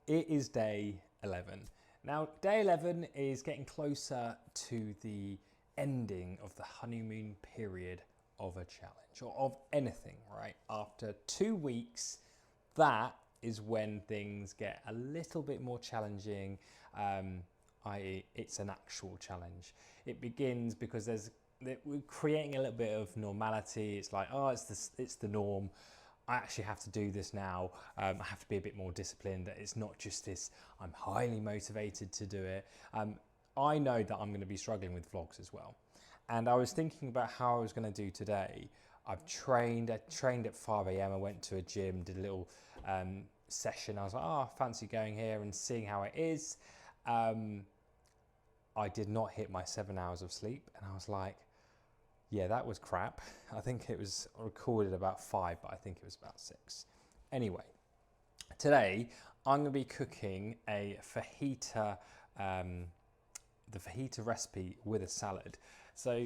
It is day 11. Now, day 11 is getting closer to the ending of the honeymoon period of a challenge or of anything, right? After 2 weeks, that is when things get a little bit more challenging, i.e., it's an actual challenge. It begins because we're creating a little bit of normality. It's like, oh, it's the norm. I actually have to do this now. I have to be a bit more disciplined. It's not just this, I'm highly motivated to do it. I know that I'm going to be struggling with vlogs as well. And I was thinking about how I was going to do today. I trained at 5 a.m. I went to a gym, did a little session. I was like, oh, I fancy going here and seeing how it is. I did not hit my 7 hours of sleep. And I was like, yeah, that was crap. I think it was recorded about 5, but I think it was about 6. Anyway, today I'm going to be cooking a fajita, the fajita recipe with a salad. So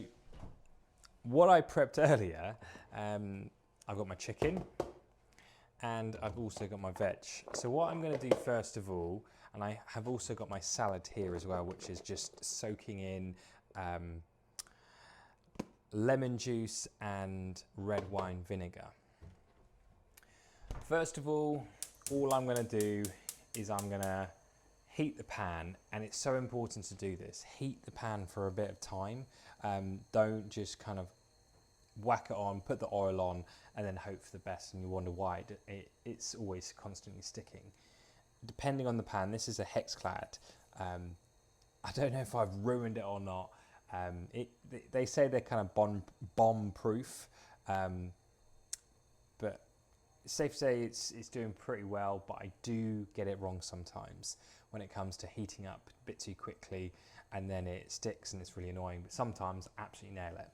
what I prepped earlier, I've got my chicken and I've also got my veg. So what I'm going to do first of all, and I have also got my salad here as well, which is just soaking in lemon juice and red wine vinegar. First of all I'm going to do is I'm going to heat the pan, and it's so important to do this. Heat the pan for a bit of time. Don't just kind of whack it on, put the oil on, and then hope for the best, and you wonder why it's always constantly sticking. Depending on the pan, this is a Hexclad. I don't know if I've ruined it or not. They say they're kind of bomb proof, but it's safe to say it's doing pretty well, but I do get it wrong sometimes when it comes to heating up a bit too quickly, and then it sticks and it's really annoying, but sometimes I absolutely nail it.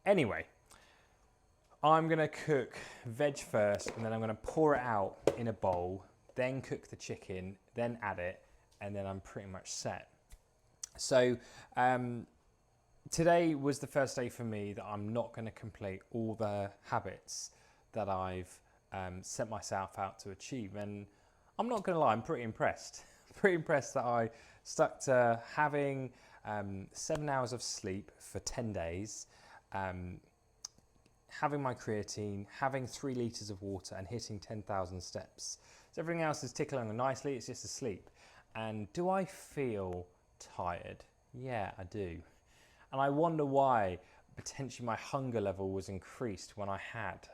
Anyway, I'm going to cook veg first, and then I'm going to pour it out in a bowl, then cook the chicken, then add it, and then I'm pretty much set. So today was the first day for me that I'm not going to complete all the habits that I've set myself out to achieve. And I'm not going to lie, I'm pretty impressed. Pretty impressed that I stuck to having 7 hours of sleep for 10 days, having my creatine, having 3 litres of water, and hitting 10,000 steps. So everything else is ticking along nicely, it's just asleep. And do I feel tired? Yeah, I do. And I wonder why potentially my hunger level was increased when I had,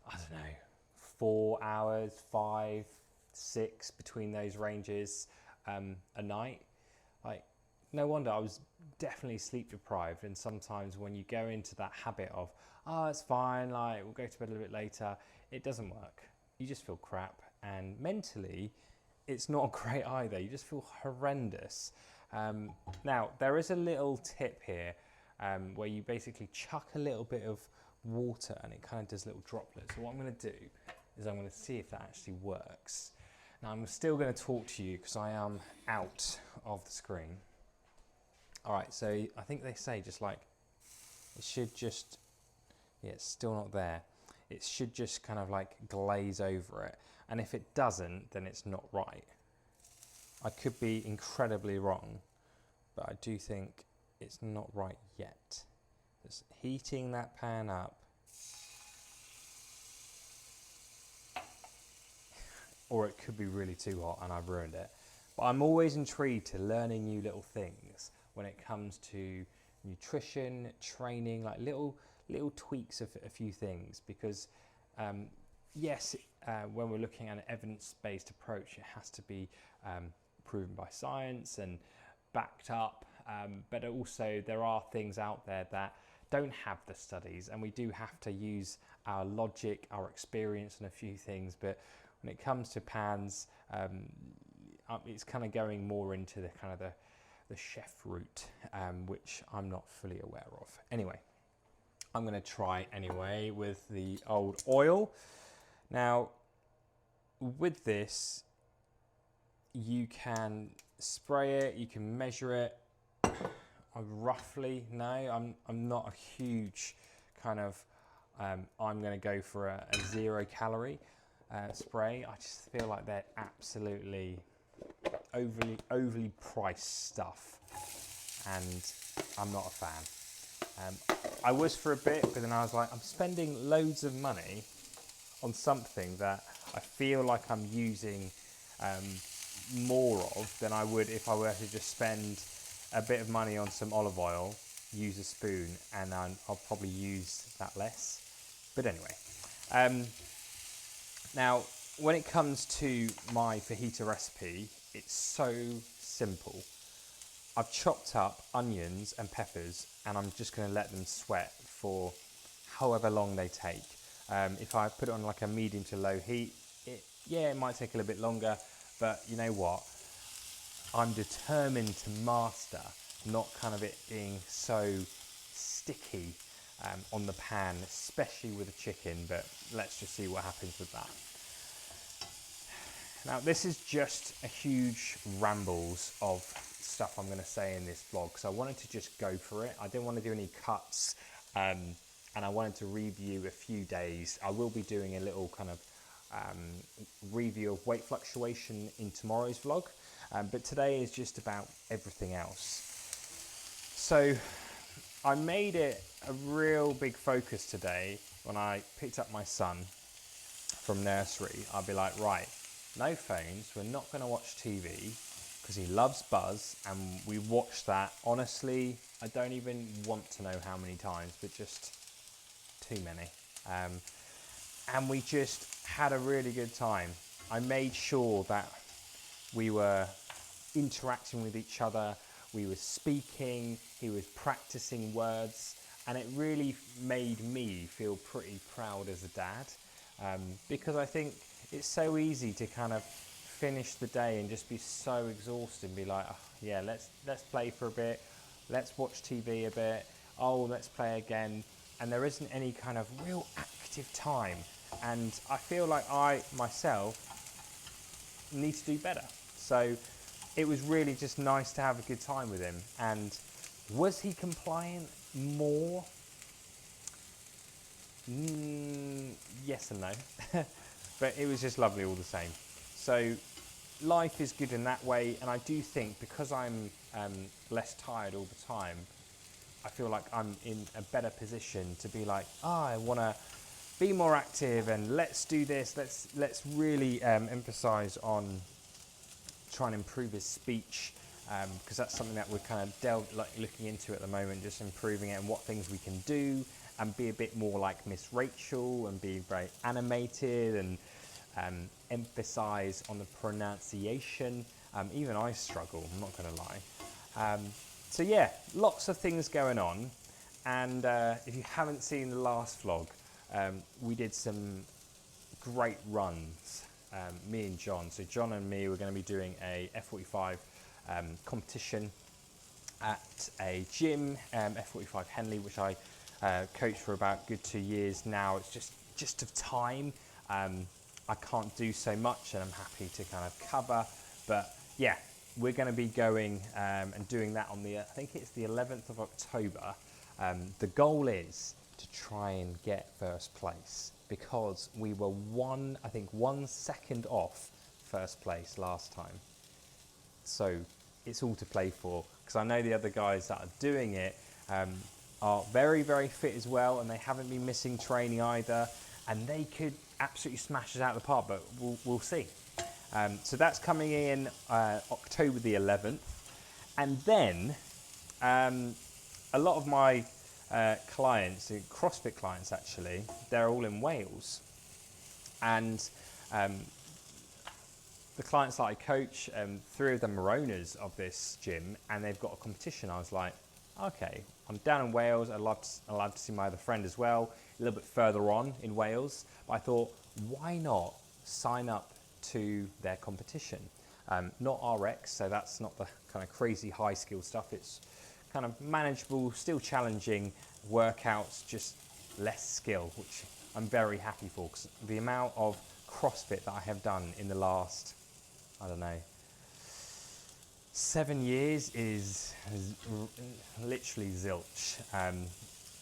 I don't know, 4 hours, 5, 6 between those ranges a night. Like, no wonder I was definitely sleep deprived. And sometimes when you go into that habit of, oh, it's fine, like we'll go to bed a little bit later, it doesn't work. You just feel crap, and mentally it's not great either. You just feel horrendous. Now, there is a little tip here where you basically chuck a little bit of water and it kind of does little droplets. So what I'm going to do is I'm going to see if that actually works. Now, I'm still going to talk to you because I am out of the screen. All right, so I think they say just like, it should just, yeah, it's still not there. It should just kind of like glaze over it. And if it doesn't, then it's not right. I could be incredibly wrong, but I do think it's not right yet. Just heating that pan up. Or it could be really too hot and I've ruined it. But I'm always intrigued to learning new little things when it comes to nutrition, training, like little tweaks of a few things, because yes, when we're looking at an evidence-based approach, it has to be proven by science and backed up, but also there are things out there that don't have the studies, and we do have to use our logic, our experience, and a few things. But when it comes to pans, it's kind of going more into the kind of the chef route, which I'm not fully aware of. Anyway, I'm going to try anyway with the old oil. Now, with this, you can spray it, you can measure it. I roughly know, I'm not a huge kind of, I'm going to go for a 0 calorie spray. I just feel like they're absolutely overly priced stuff, and I'm not a fan. I was for a bit, but then I was like, I'm spending loads of money on something that I feel like I'm using more of than I would if I were to just spend a bit of money on some olive oil, use a spoon, and I'll probably use that less. But anyway, now when it comes to my fajita recipe, it's so simple. I've chopped up onions and peppers, and I'm just going to let them sweat for however long they take. If I put it on like a medium to low heat, it might take a little bit longer, but you know what? I'm determined to master not kind of it being so sticky on the pan, especially with the chicken, but let's just see what happens with that. Now this is just a huge rambles of stuff I'm going to say in this vlog, so I wanted to just go for it. I didn't want to do any cuts, and I wanted to review a few days. I will be doing a little kind of review of weight fluctuation in tomorrow's vlog, but today is just about everything else. So I made it a real big focus today when I picked up my son from nursery. I'll be like, right, no phones, we're not going to watch TV, because he loves Buzz, and we watched that, honestly, I don't even want to know how many times, but just too many. And we just had a really good time. I made sure that we were interacting with each other, we were speaking, he was practicing words, and it really made me feel pretty proud as a dad, because I think it's so easy to kind of finish the day and just be so exhausted and be like, oh, yeah, let's play for a bit, let's watch TV a bit, oh, let's play again, and there isn't any kind of real active time. And I feel like I myself need to do better. So it was really just nice to have a good time with him. And was he compliant more? Yes and no. But it was just lovely all the same. So life is good in that way, and I do think because I'm less tired all the time, I feel like I'm in a better position to be like, I want to be more active and let's do this. Let's really emphasize on trying to improve his speech, because that's something that we're kind of looking into at the moment, just improving it and what things we can do, and be a bit more like Miss Rachel and be very animated and emphasize on the pronunciation. Even I struggle, I'm not going to lie. So yeah, lots of things going on, and if you haven't seen the last vlog, we did some great runs, me and John. So John and me were going to be doing a F45 competition at a gym, F45 Henley, which I coached for about a good 2 years now. It's just of time. I can't do so much, and I'm happy to kind of cover, but yeah, we're going to be going and doing that on I think it's the 11th of October. The goal is to try and get first place, because we were I think 1 second off first place last time. So it's all to play for, because I know the other guys that are doing it are very, very fit as well, and they haven't been missing training either, and they could absolutely smash it out of the park, but we'll see. So that's coming in October the 11th. And then a lot of my clients, CrossFit clients actually, they're all in Wales. And the clients that I coach, 3 of them are owners of this gym, and they've got a competition. I was like, okay, I'm down in Wales, I'd love to see my other friend as well, a little bit further on in Wales. But I thought, why not sign up to their competition? Not RX, so that's not the kind of crazy high skill stuff. It's kind of manageable, still challenging workouts, just less skill, which I'm very happy for, because the amount of CrossFit that I have done in the last, I don't know, 7 years is literally zilch.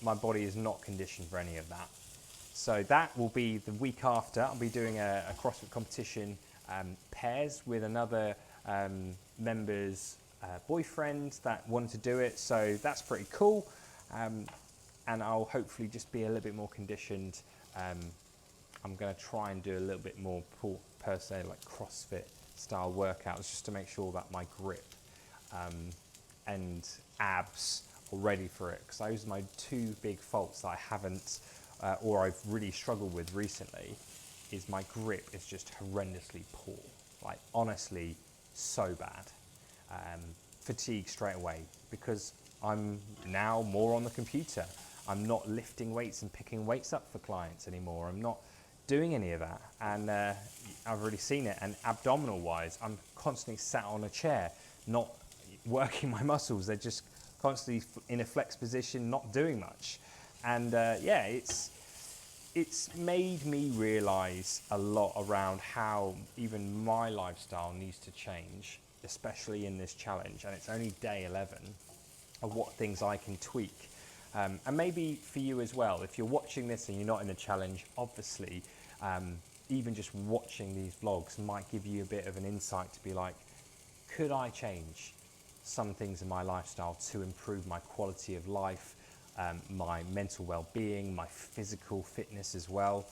My body is not conditioned for any of that. So that will be the week after. I'll be doing a CrossFit competition pairs with another member's boyfriend that wanted to do it, so that's pretty cool. And I'll hopefully just be a little bit more conditioned. I'm going to try and do a little bit more per se like CrossFit style workouts just to make sure that my grip and abs are ready for it, because those are my two big faults that I haven't or I've really struggled with recently. Is my grip is just horrendously poor, like honestly so bad. Fatigue straight away because I'm now more on the computer. I'm not lifting weights and picking weights up for clients anymore. I'm not doing any of that, and I've already seen it. And abdominal wise, I'm constantly sat on a chair, not working my muscles. They're just constantly in a flex position, not doing much. And yeah, it's made me realize a lot around how even my lifestyle needs to change, especially in this challenge. And it's only day 11 of what things I can tweak. And maybe for you as well, if you're watching this and you're not in the challenge, obviously, even just watching these vlogs might give you a bit of an insight to be like, could I change some things in my lifestyle to improve my quality of life, my mental well-being, my physical fitness as well?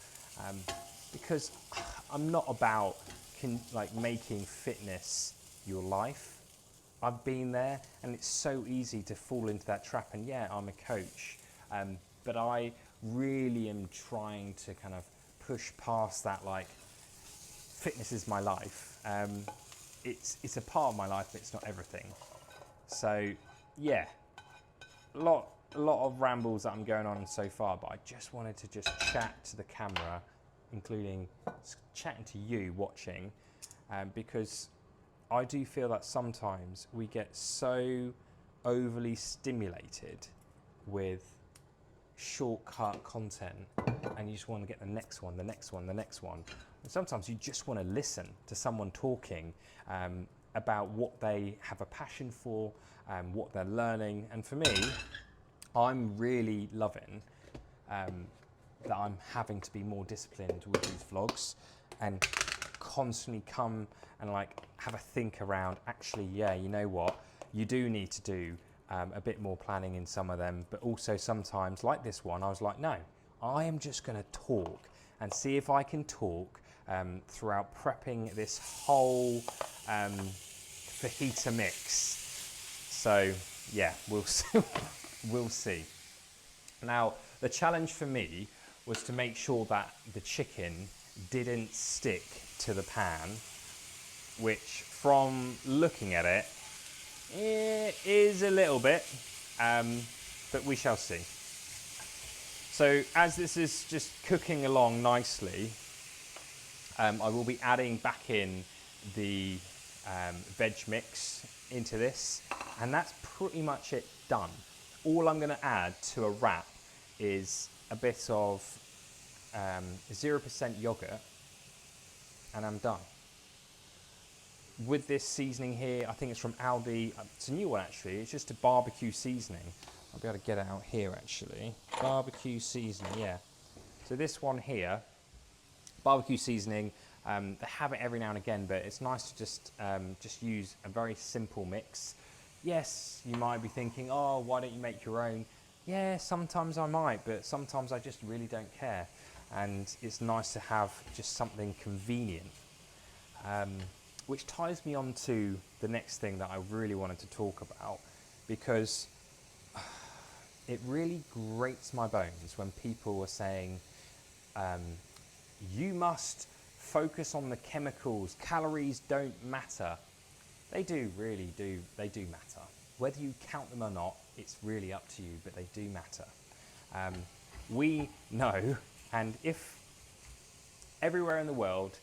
Because I'm not about making fitness your life. I've been there, and it's so easy to fall into that trap. And yeah, I'm a coach, but I really am trying to kind of push past that. Like, fitness is my life. It's a part of my life, but it's not everything. So yeah, a lot of rambles that I'm going on so far, but I just wanted to just chat to the camera, including chatting to you watching, because I do feel that sometimes we get so overly stimulated with shortcut content, and you just want to get the next one, the next one, the next one. And sometimes you just want to listen to someone talking about what they have a passion for, what they're learning. And for me, I'm really loving that I'm having to be more disciplined with these vlogs and constantly come and like have a think around, actually, yeah, you know what, you do need to do a bit more planning in some of them, but also sometimes like this one, I was like, no, I am just going to talk and see if I can talk throughout prepping this whole fajita mix. So yeah, we'll see. We'll see. Now, the challenge for me was to make sure that the chicken didn't stick to the pan, which from looking at it, it is a little bit, but we shall see. So as this is just cooking along nicely, I will be adding back in the veg mix into this, and that's pretty much it done. All I'm going to add to a wrap is a bit of 0% yogurt, and I'm done. With this seasoning here, I think it's from Aldi. It's a new one actually. It's just a barbecue seasoning. I'll be able to get it out here actually. Barbecue seasoning, yeah. So this one here, barbecue seasoning. They have it every now and again, but it's nice to just use a very simple mix. Yes, you might be thinking, oh, why don't you make your own? Yeah, sometimes I might, but sometimes I just really don't care. And it's nice to have just something convenient. Which ties me on to the next thing that I really wanted to talk about, because it really grates my bones when people are saying, you must focus on the chemicals, calories don't matter. They do, really do, they do matter. Whether you count them or not, it's really up to you, but they do matter. We know, and if everywhere in the world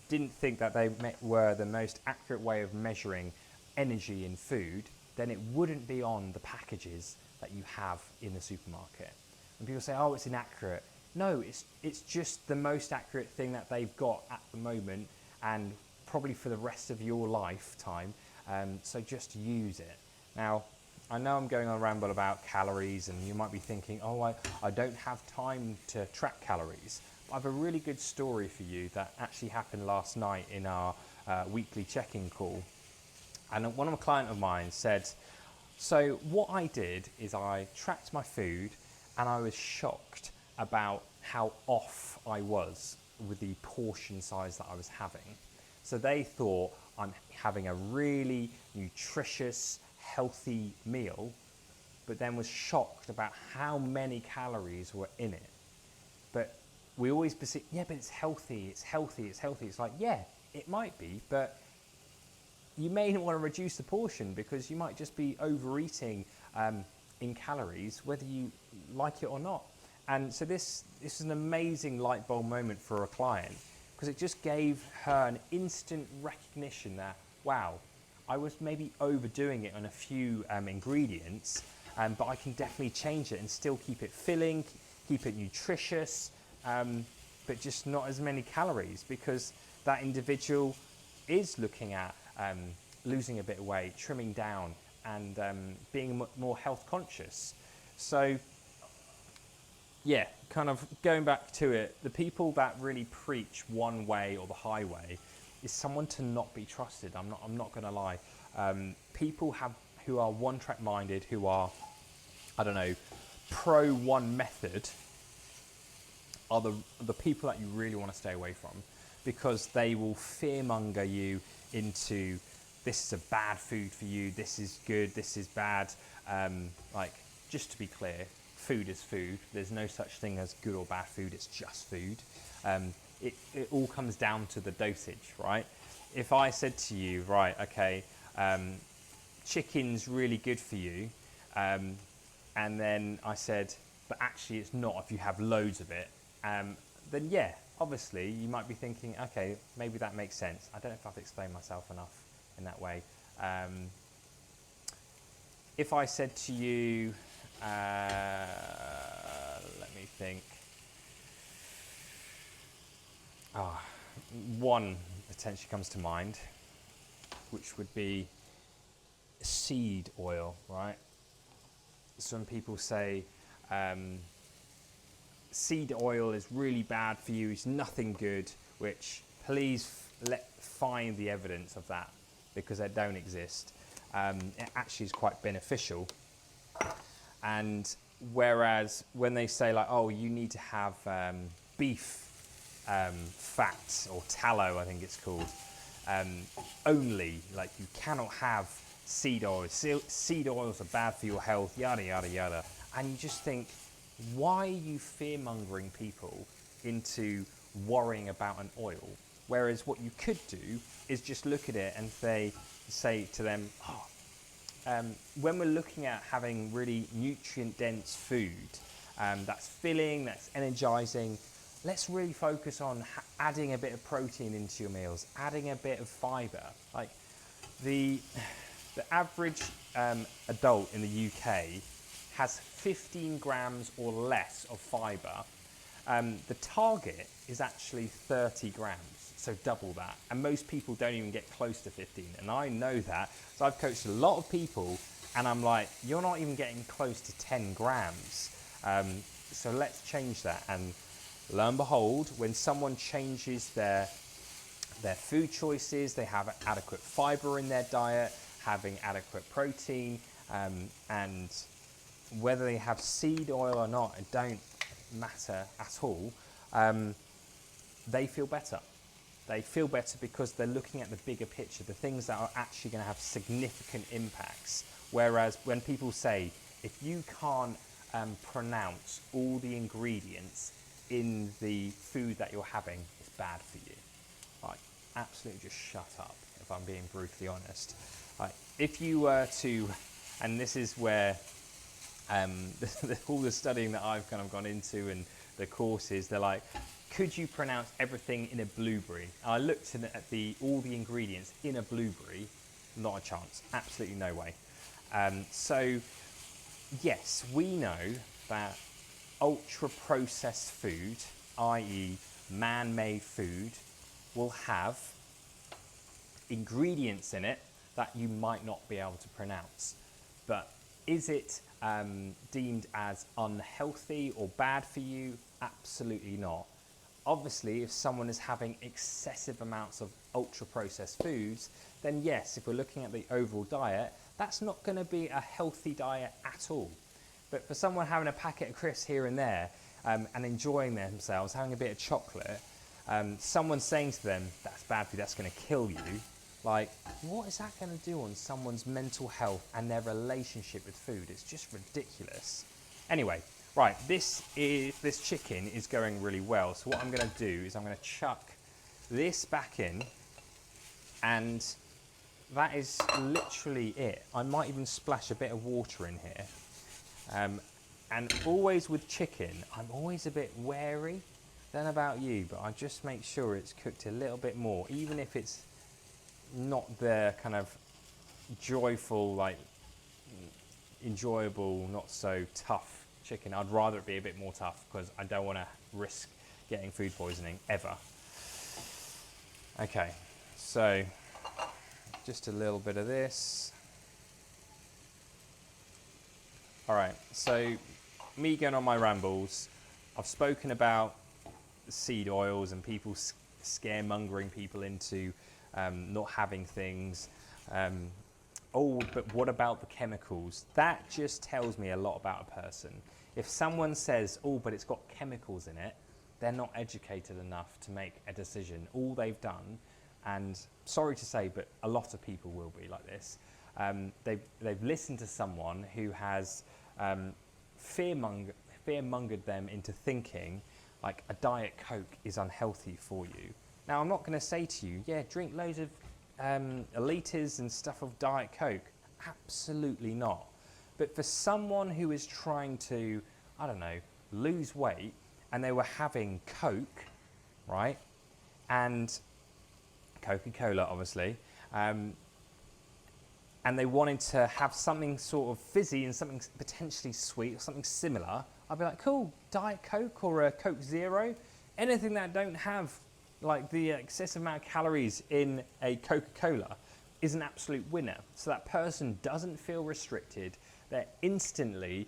didn't think that they were the most accurate way of measuring energy in food, then it wouldn't be on the packages that you have in the supermarket. And people say, oh, it's inaccurate. No, it's just the most accurate thing that they've got at the moment, and probably for the rest of your lifetime, so just use it. Now, I know I'm going on a ramble about calories, and you might be thinking, oh, I don't have time to track calories. I have a really good story for you that actually happened last night in our weekly check-in call. And one of a client of mine said, so what I did is I tracked my food and I was shocked about how off I was with the portion size that I was having. So they thought I'm having a really nutritious, healthy meal, but then was shocked about how many calories were in it. But we always perceive, yeah, but it's healthy, it's healthy, it's healthy. It's like, yeah, it might be, but you may not want to reduce the portion because you might just be overeating in calories, whether you like it or not. And so this is an amazing light bulb moment for a client, because it just gave her an instant recognition that, wow, I was maybe overdoing it on a few ingredients, but I can definitely change it and still keep it filling, keep it nutritious, but just not as many calories, because that individual is looking at losing a bit of weight, trimming down, and being more health conscious. So yeah, kind of going back to it, the people that really preach one way or the highway is someone to not be trusted. I'm not going to lie. People who are one-track minded, who are, I don't know, pro one method, are the people that you really want to stay away from, because they will fearmonger you into, this is a bad food for you, this is good, this is bad. Like, just to be clear, food is food. There's no such thing as good or bad food, it's just food. It all comes down to the dosage, right? If I said to you, right, okay, chicken's really good for you, and then I said, but actually it's not if you have loads of it, then yeah, obviously you might be thinking, okay, maybe that makes sense. I don't know if I've explained myself enough in that way. If I said to you, let me think. One potentially comes to mind, which would be seed oil, right? Some people say seed oil is really bad for you, it's nothing good, which please find the evidence of that, because they don't exist. It actually is quite beneficial. And whereas when they say like, oh, you need to have beef fat or tallow, I think it's called, only, like you cannot have seed oil. Seed oils are bad for your health, yada, yada, yada. And you just think, why are you fear-mongering people into worrying about an oil? Whereas what you could do is just look at it and say to them, oh, when we're looking at having really nutrient-dense food that's filling, that's energizing, let's really focus on adding a bit of protein into your meals, adding a bit of fiber. Like the average adult in the UK has 15 grams or less of fiber. The target is actually 30 grams, so double that. And most people don't even get close to 15, and I know that. So I've coached a lot of people, and I'm like, you're not even getting close to 10 grams. So let's change that. And lo and behold, when someone changes their food choices, they have adequate fiber in their diet, having adequate protein, and whether they have seed oil or not, it don't matter at all. They feel better. They feel better because they're looking at the bigger picture, the things that are actually going to have significant impacts. Whereas when people say, if you can't pronounce all the ingredients in the food that you're having, it's bad for you. Like, absolutely just shut up, if I'm being brutally honest. Like, if you were to, and this is where all the studying that I've kind of gone into and the courses, they're like, could you pronounce everything in a blueberry? And I looked at all the ingredients in a blueberry, not a chance, absolutely no way. So yes, we know that ultra processed food, i.e. man-made food, will have ingredients in it that you might not be able to pronounce. But is it deemed as unhealthy or bad for you? Absolutely not. Obviously, if someone is having excessive amounts of ultra processed foods, then yes, if we're looking at the overall diet, that's not going to be a healthy diet at all. But for someone having a packet of crisps here and there and enjoying themselves, having a bit of chocolate, someone saying to them, that's bad for you, that's going to kill you, like, what is that going to do on someone's mental health and their relationship with food? It's just ridiculous. Anyway, right, this chicken is going really well. So what I'm going to do is I'm going to chuck this back in, and that is literally it. I might even splash a bit of water in here. And always with chicken, I'm always a bit wary. I don't know about you, but I just make sure it's cooked a little bit more, even if it's not the kind of joyful, like enjoyable, not so tough chicken. I'd rather it be a bit more tough because I don't want to risk getting food poisoning ever. Okay, so just a little bit of this. All right, so me going on my rambles, I've spoken about seed oils and people scaremongering people into not having things. Oh, but what about the chemicals? That just tells me a lot about a person. If someone says, oh, but it's got chemicals in it, they're not educated enough to make a decision. All they've done, and sorry to say, but a lot of people will be like this, they've listened to someone who has fear-mongered them into thinking like a Diet Coke is unhealthy for you. Now, I'm not going to say to you, yeah, drink loads of litres and stuff of Diet Coke. Absolutely not. But for someone who is trying to, I don't know, lose weight, and they were having Coke, right, and Coca-Cola, obviously, and they wanted to have something sort of fizzy and something potentially sweet or something similar, I'd be like, cool, Diet Coke or a Coke Zero, anything that don't have like the excessive amount of calories in a Coca-Cola is an absolute winner. So that person doesn't feel restricted. They're instantly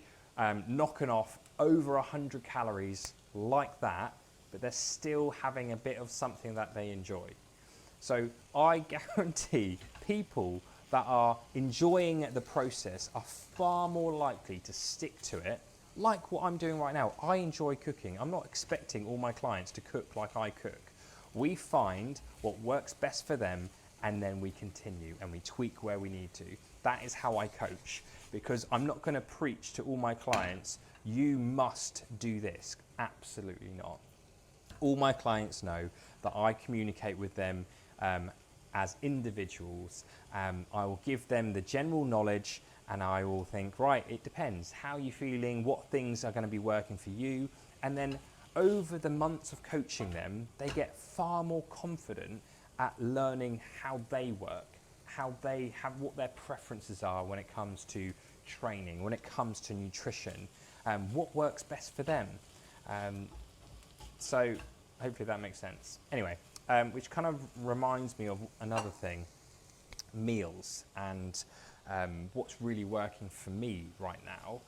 knocking off over 100 calories like that, but they're still having a bit of something that they enjoy. So I guarantee people that are enjoying the process are far more likely to stick to it, like what I'm doing right now. I enjoy cooking. I'm not expecting all my clients to cook like I cook. We find what works best for them, and then we continue and we tweak where we need to. That is how I coach, because I'm not going to preach to all my clients, you must do this. Absolutely not. All my clients know that I communicate with them as individuals. I will give them the general knowledge, and I will think, right, it depends. How are you feeling? What things are going to be working for you? And then over the months of coaching them, they get far more confident at learning how they work, how they have, what their preferences are when it comes to training, when it comes to nutrition, what works best for them. So hopefully that makes sense. Anyway, which kind of reminds me of another thing, meals, and what's really working for me right now.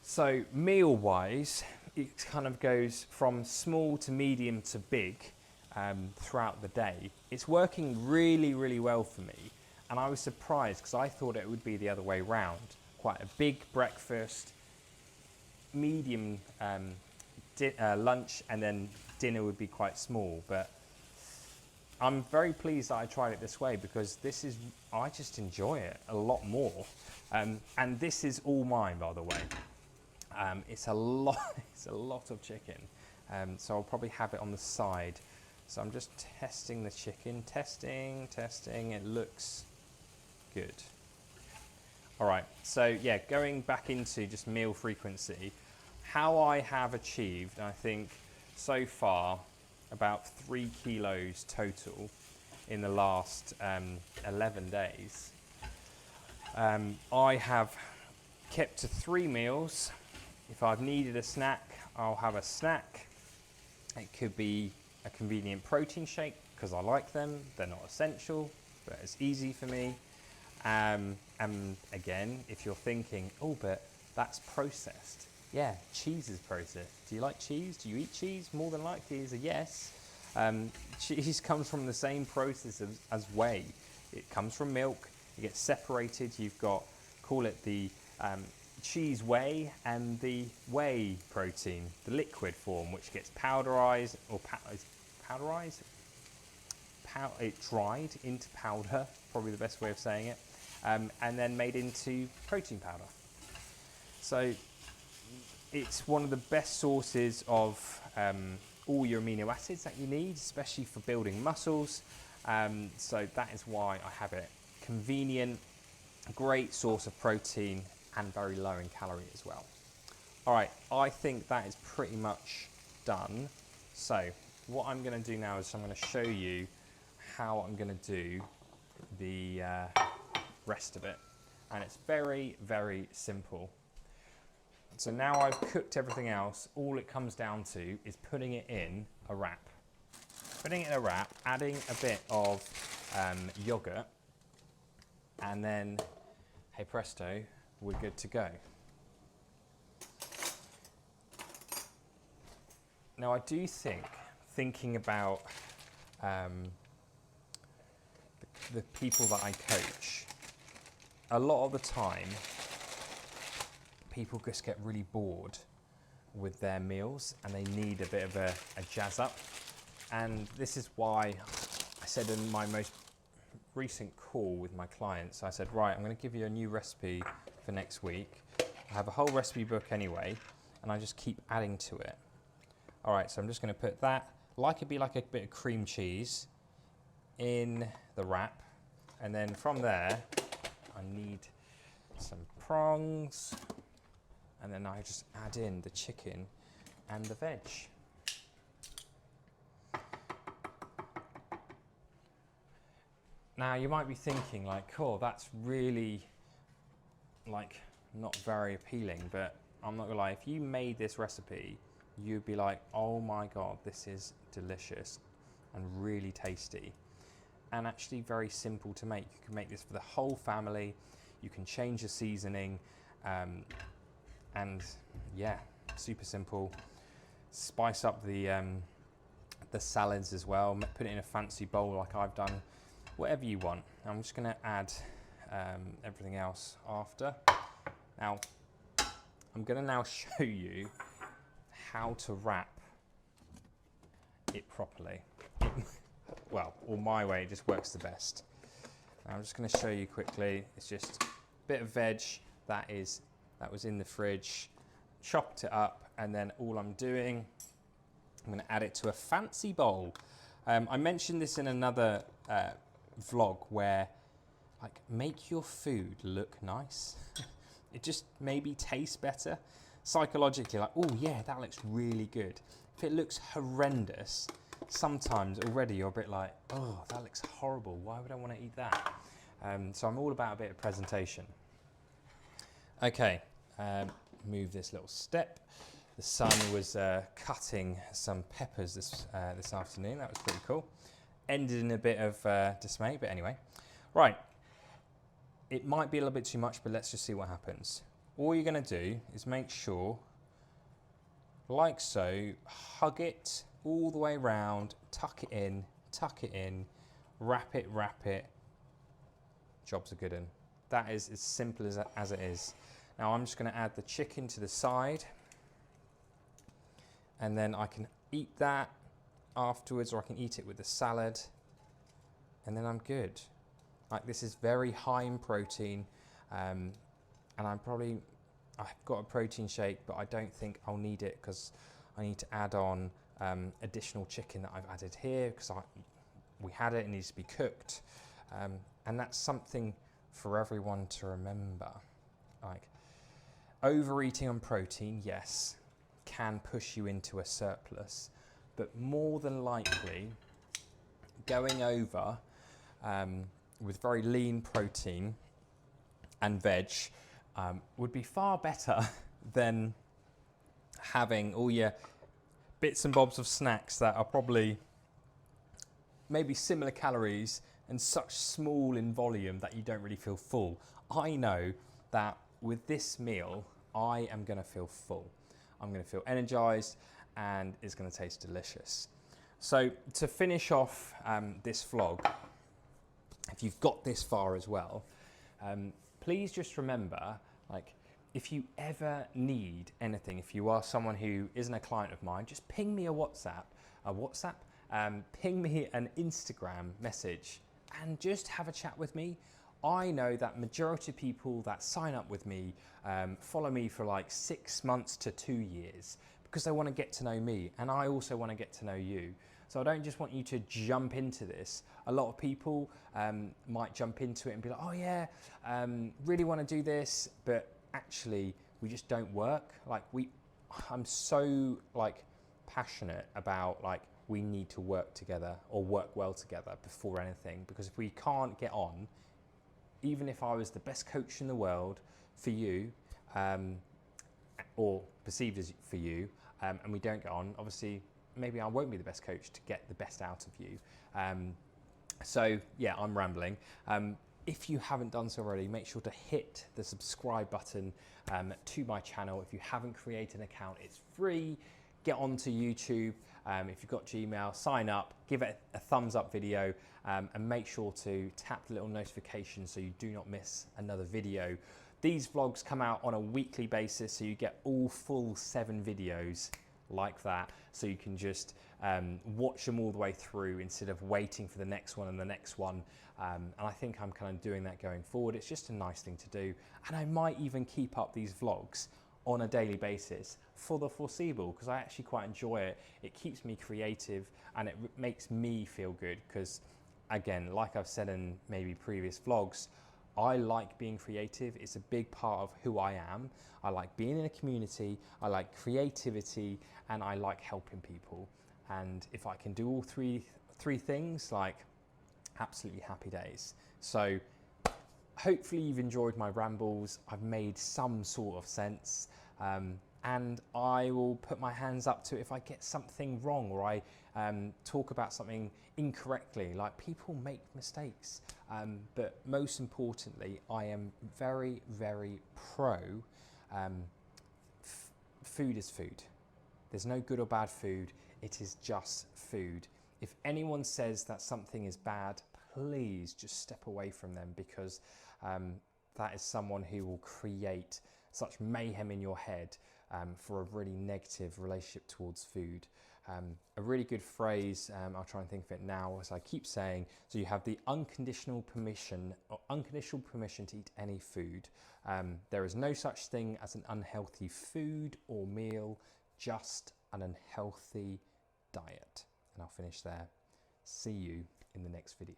So meal-wise, it kind of goes from small to medium to big throughout the day. It's working really, really well for me. And I was surprised because I thought it would be the other way round. Quite a big breakfast, medium lunch, and then dinner would be quite small. But I'm very pleased that I tried it this way, because I just enjoy it a lot more. And this is all mine, by the way. It's a lot of chicken. So I'll probably have it on the side. So I'm just testing the chicken, testing, it looks good. All right, so yeah, going back into just meal frequency, how I have achieved, I think so far, about 3 kilos total in the last 11 days. I have kept to 3 meals. If I've needed a snack, I'll have a snack. It could be a convenient protein shake because I like them. They're not essential, but it's easy for me. And again, if you're thinking, oh, but that's processed. Yeah, cheese is processed. Do you like cheese? Do you eat cheese? More than likely is a yes. Cheese comes from the same process as whey. It comes from milk, it gets separated. You've got, call it the cheese whey and the whey protein, the liquid form, which gets powderized or powderized? It dried into powder, probably the best way of saying it, and then made into protein powder. So it's one of the best sources of all your amino acids that you need, especially for building muscles. So that is why I have it. Convenient, great source of protein, and very low in calorie as well. All right, I think that is pretty much done. So what I'm going to do now is I'm going to show you how I'm going to do the rest of it. And it's very, very simple. So now I've cooked everything else, all it comes down to is putting it in a wrap. Putting it in a wrap, adding a bit of yogurt, and then, hey presto, we're good to go. Now I do think, thinking about the people that I coach, a lot of the time, people just get really bored with their meals and they need a bit of a jazz up. And this is why I said in my most recent call with my clients, I said, right, I'm going to give you a new recipe for next week. I have a whole recipe book anyway, and I just keep adding to it. All right, so I'm just going to put that, it'd be like a bit of cream cheese in the wrap. And then from there, I need some prongs. And then I just add in the chicken and the veg. Now you might be thinking like, oh, that's really like not very appealing, but I'm not gonna lie, if you made this recipe, you'd be like, oh my God, this is delicious and really tasty. And actually very simple to make. You can make this for the whole family. You can change the seasoning. And yeah, super simple. Spice up the salads as well. Put it in a fancy bowl like I've done. Whatever you want. I'm just going to add everything else after. Now, I'm going to now show you how to wrap it properly. Well, or my way, it just works the best. Now, I'm just going to show you quickly. It's just a bit of veg that was in the fridge, chopped it up, and then all I'm doing, I'm going to add it to a fancy bowl. I mentioned this in another vlog where, like, make your food look nice. It just maybe tastes better. Psychologically, like, oh yeah, that looks really good. If it looks horrendous, sometimes already you're a bit like, oh, that looks horrible. Why would I want to eat that? So I'm all about a bit of presentation. Okay, move this little step. The son was cutting some peppers this afternoon. That was pretty cool. Ended in a bit of dismay, but anyway. Right, it might be a little bit too much, but let's just see what happens. All you're going to do is make sure, like so, hug it all the way around, tuck it in, wrap it. Job's a good one. That is as simple as it is. Now I'm just going to add the chicken to the side, and then I can eat that afterwards, or I can eat it with the salad, and then I'm good. Like, this is very high in protein, and I've got a protein shake, but I don't think I'll need it because I need to add on additional chicken that I've added here because we had it, it needs to be cooked, and that's something for everyone to remember. Like, overeating on protein, yes, can push you into a surplus, but more than likely going over with very lean protein and veg would be far better than having all your bits and bobs of snacks that are probably maybe similar calories and such small in volume that you don't really feel full. I know that with this meal, I am going to feel full. I'm going to feel energized, and it's going to taste delicious. So to finish off this vlog, if you've got this far as well, please just remember, like, if you ever need anything, if you are someone who isn't a client of mine, just ping me a WhatsApp, ping me an Instagram message and just have a chat with me. I know that majority of people that sign up with me follow me for like 6 months to 2 years because they want to get to know me, and I also want to get to know you. So I don't just want you to jump into this. A lot of people might jump into it and be like, oh yeah, really want to do this, but actually we just don't work. Like I'm so like passionate about like we need to work together or work well together before anything, because if we can't get on, even if I was the best coach in the world for you, or perceived as for you, and we don't get on, obviously maybe I won't be the best coach to get the best out of you. So yeah, I'm rambling. If you haven't done so already, make sure to hit the subscribe button to my channel. If you haven't created an account, it's free. Get onto YouTube. If you've got Gmail, sign up, give it a thumbs up video, and make sure to tap the little notification so you do not miss another video. These vlogs come out on a weekly basis, so you get all full 7 videos like that, so you can just watch them all the way through instead of waiting for the next one and the next one. And I think I'm kind of doing that going forward. It's just a nice thing to do, and I might even keep up these vlogs on a daily basis for the foreseeable, because I actually quite enjoy it. It keeps me creative and it makes me feel good, because again, like I've said in maybe previous vlogs, I like being creative. It's a big part of who I am. I like being in a community, I like creativity, and I like helping people. And if I can do all three things, like, absolutely happy days. So hopefully you've enjoyed my rambles. I've made some sort of sense, and I will put my hands up to it if I get something wrong or I talk about something incorrectly. Like, people make mistakes, but most importantly, I am very, very pro food is food. There's no good or bad food. It is just food. If anyone says that something is bad, please just step away from them, because that is someone who will create such mayhem in your head for a really negative relationship towards food. A really good phrase, I'll try and think of it now, as I keep saying, so you have the unconditional permission to eat any food. There is no such thing as an unhealthy food or meal, just an unhealthy diet. And I'll finish there. See you in the next video.